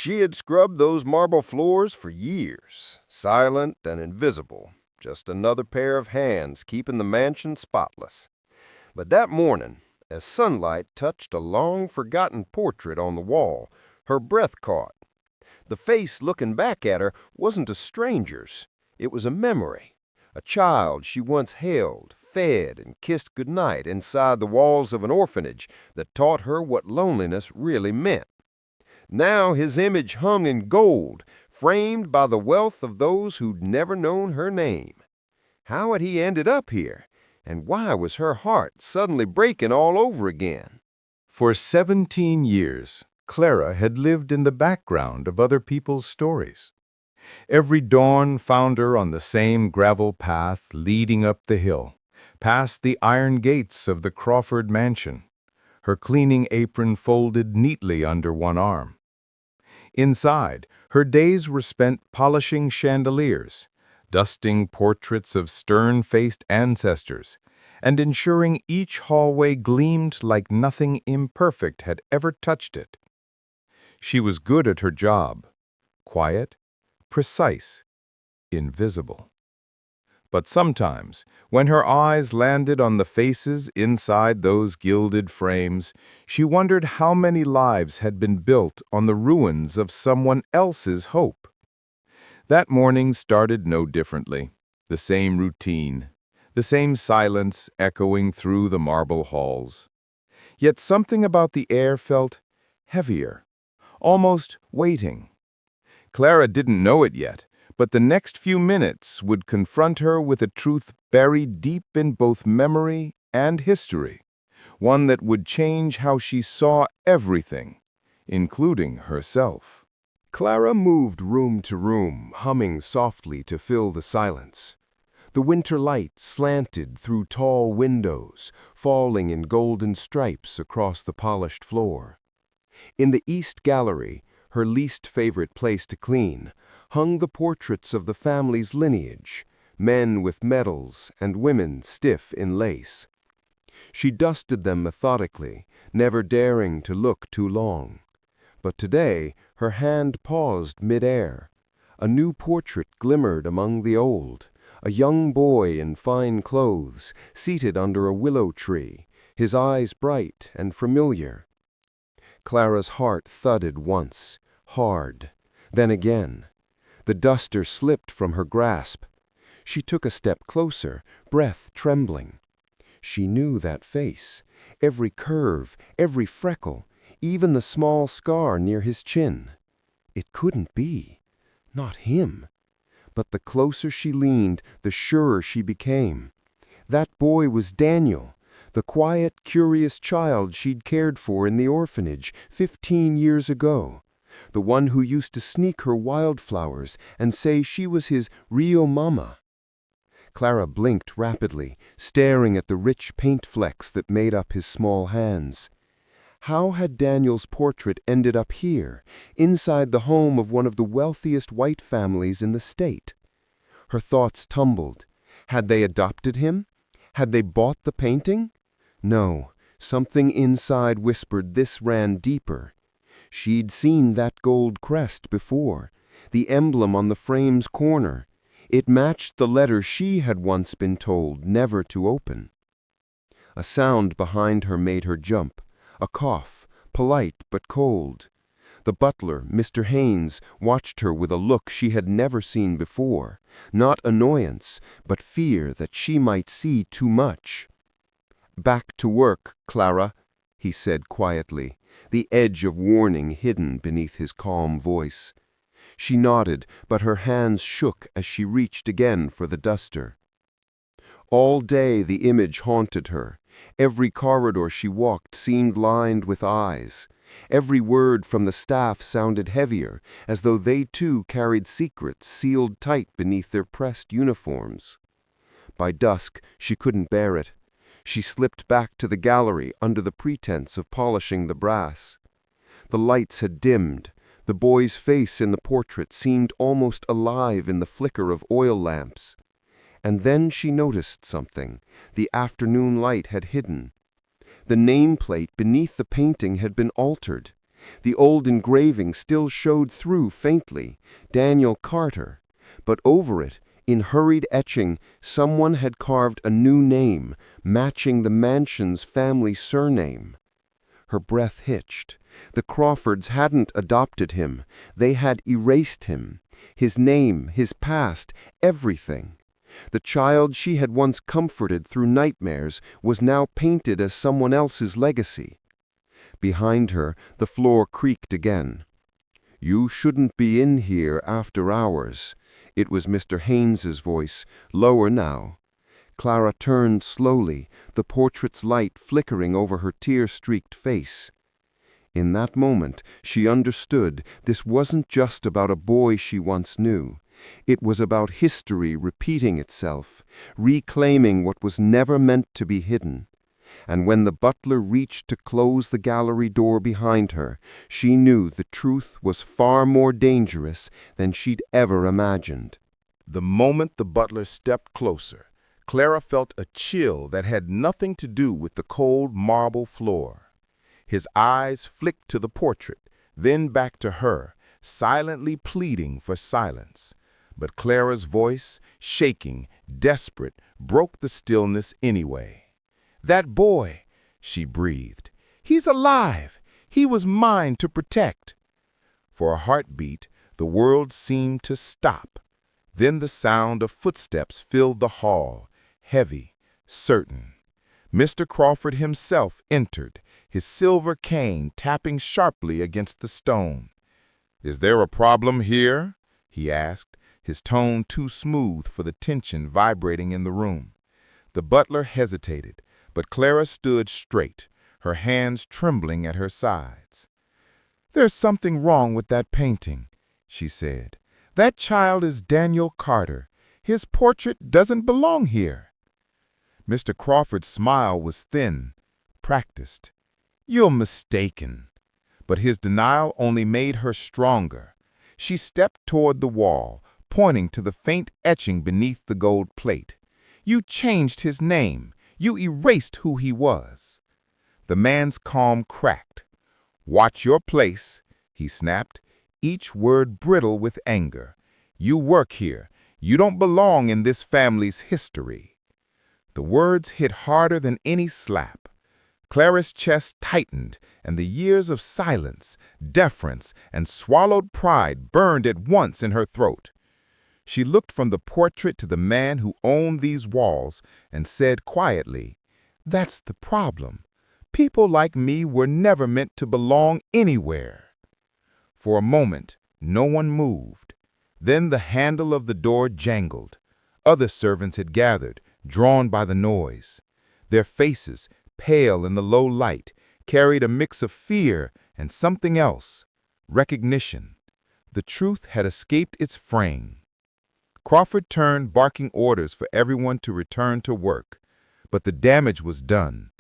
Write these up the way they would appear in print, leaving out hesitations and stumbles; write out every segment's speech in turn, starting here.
She had scrubbed those marble floors for years, silent and invisible, just another pair of hands keeping the mansion spotless. But that morning, as sunlight touched a long-forgotten portrait on the wall, her breath caught. The face looking back at her wasn't a stranger's. It was a memory, a child she once held, fed, and kissed goodnight inside the walls of an orphanage that taught her what loneliness really meant. Now his image hung in gold, framed by the wealth of those who'd never known her name. How had he ended up here? And why was her heart suddenly breaking all over again? For 17 years, Clara had lived in the background of other people's stories. Every dawn found her on the same gravel path leading up the hill, past the iron gates of the Crawford mansion, her cleaning apron folded neatly under one arm. Inside, her days were spent polishing chandeliers, dusting portraits of stern-faced ancestors, and ensuring each hallway gleamed like nothing imperfect had ever touched it. She was good at her job, quiet, precise, invisible. But sometimes, when her eyes landed on the faces inside those gilded frames, she wondered how many lives had been built on the ruins of someone else's hope. That morning started no differently, the same routine, the same silence echoing through the marble halls. Yet something about the air felt heavier, almost waiting. Clara didn't know it yet, but the next few minutes would confront her with a truth buried deep in both memory and history, one that would change how she saw everything, including herself. Clara moved room to room, humming softly to fill the silence. The winter light slanted through tall windows, falling in golden stripes across the polished floor. In the East Gallery, her least favorite place to clean, hung the portraits of the family's lineage, men with medals and women stiff in lace. She dusted them methodically, never daring to look too long. But today, her hand paused mid-air. A new portrait glimmered among the old, a young boy in fine clothes, seated under a willow tree, his eyes bright and familiar. Clara's heart thudded once, hard, then again. The duster slipped from her grasp. She took a step closer, breath trembling. She knew that face, every curve, every freckle, even the small scar near his chin. It couldn't be. Not him. But the closer she leaned, the surer she became. That boy was Daniel, the quiet, curious child she'd cared for in the orphanage 15 years ago. The one who used to sneak her wildflowers and say she was his real mama. Clara blinked rapidly, staring at the rich paint flecks that made up his small hands. How had Daniel's portrait ended up here, inside the home of one of the wealthiest white families in the state? Her thoughts tumbled. Had they adopted him? Had they bought the painting? No, something inside whispered this ran deeper. She'd seen that gold crest before, the emblem on the frame's corner. It matched the letter she had once been told never to open. A sound behind her made her jump. A cough, polite but cold. The butler, Mr. Haynes, watched her with a look she had never seen before, not annoyance, but fear that she might see too much. "Back to work, Clara," he said quietly, the edge of warning hidden beneath his calm voice. She nodded, but her hands shook as she reached again for the duster. All day the image haunted her. Every corridor she walked seemed lined with eyes. Every word from the staff sounded heavier, as though they too carried secrets sealed tight beneath their pressed uniforms. By dusk, she couldn't bear it. She slipped back to the gallery under the pretense of polishing the brass. The lights had dimmed. The boy's face in the portrait seemed almost alive in the flicker of oil lamps. And then she noticed something the afternoon light had hidden. The nameplate beneath the painting had been altered. The old engraving still showed through faintly, Daniel Carter, but over it, in hurried etching, someone had carved a new name, matching the mansion's family surname. Her breath hitched. The Crawfords hadn't adopted him. They had erased him. His name, his past, everything. The child she had once comforted through nightmares was now painted as someone else's legacy. Behind her, the floor creaked again. "You shouldn't be in here after hours." It was Mr. Haynes's voice, lower now. Clara turned slowly, the portrait's light flickering over her tear-streaked face. In that moment, she understood this wasn't just about a boy she once knew. It was about history repeating itself, reclaiming what was never meant to be hidden. And when the butler reached to close the gallery door behind her, she knew the truth was far more dangerous than she'd ever imagined. The moment the butler stepped closer, Clara felt a chill that had nothing to do with the cold marble floor. His eyes flicked to the portrait, then back to her, silently pleading for silence. But Clara's voice, shaking, desperate, broke the stillness anyway. "That boy," she breathed. "He's alive. He was mine to protect." For a heartbeat, the world seemed to stop. Then the sound of footsteps filled the hall, heavy, certain. Mr. Crawford himself entered, his silver cane tapping sharply against the stone. "Is there a problem here?" he asked, his tone too smooth for the tension vibrating in the room. The butler hesitated, but Clara stood straight, her hands trembling at her sides. "There's something wrong with that painting," she said. "That child is Daniel Carter. His portrait doesn't belong here." Mr. Crawford's smile was thin, practiced. "You're mistaken." But his denial only made her stronger. She stepped toward the wall, pointing to the faint etching beneath the gold plate. "You changed his name. You erased who he was." The man's calm cracked. "Watch your place," he snapped, each word brittle with anger. "You work here. You don't belong in this family's history." The words hit harder than any slap. Clara's chest tightened, and the years of silence, deference, and swallowed pride burned at once in her throat. She looked from the portrait to the man who owned these walls and said quietly, "That's the problem. People like me were never meant to belong anywhere." For a moment, no one moved. Then the handle of the door jangled. Other servants had gathered, drawn by the noise. Their faces, pale in the low light, carried a mix of fear and something else, recognition. The truth had escaped its frame. Crawford turned, barking orders for everyone to return to work. But the damage was done.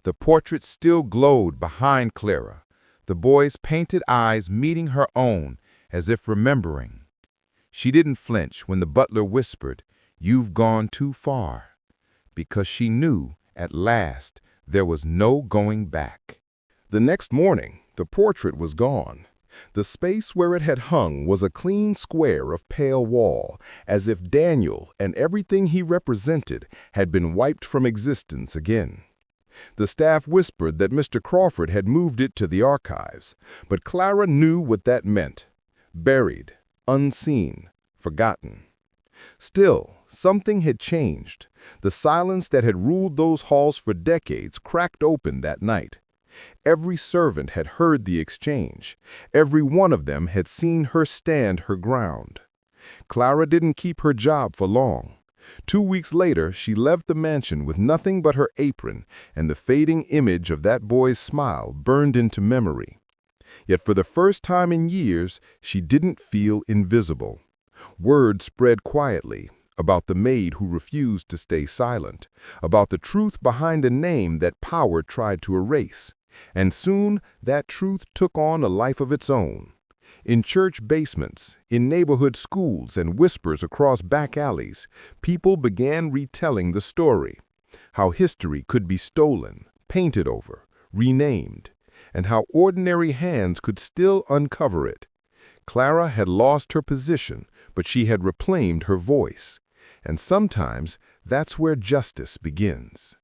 The portrait still glowed behind Clara, the boy's painted eyes meeting her own as if remembering. She didn't flinch when the butler whispered, "You've gone too far," because she knew, at last, there was no going back. The next morning, the portrait was gone. The space where it had hung was a clean square of pale wall, as if Daniel and everything he represented had been wiped from existence again. The staff whispered that Mr. Crawford had moved it to the archives, but Clara knew what that meant. Buried, unseen, forgotten. Still, something had changed. The silence that had ruled those halls for decades cracked open that night. Every servant had heard the exchange. Every one of them had seen her stand her ground. Clara didn't keep her job for long. 2 weeks later, she left the mansion with nothing but her apron, and the fading image of that boy's smile burned into memory. Yet for the first time in years, she didn't feel invisible. Word spread quietly about the maid who refused to stay silent, about the truth behind a name that power tried to erase. And soon, that truth took on a life of its own. In church basements, in neighborhood schools, and whispers across back alleys, people began retelling the story. How history could be stolen, painted over, renamed. and how ordinary hands could still uncover it. Clara had lost her position, but she had reclaimed her voice. And sometimes that's where justice begins.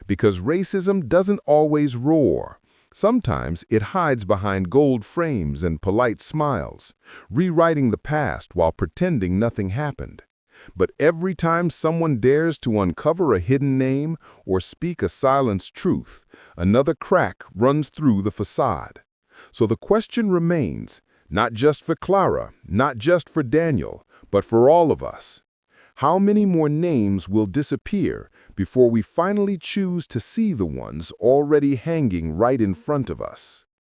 Because racism doesn't always roar. Sometimes it hides behind gold frames and polite smiles, rewriting the past while pretending nothing happened. But every time someone dares to uncover a hidden name or speak a silenced truth, another crack runs through the facade. So the question remains, not just for Clara, not just for Daniel, but for all of us. How many more names will disappear before we finally choose to see the ones already hanging right in front of us?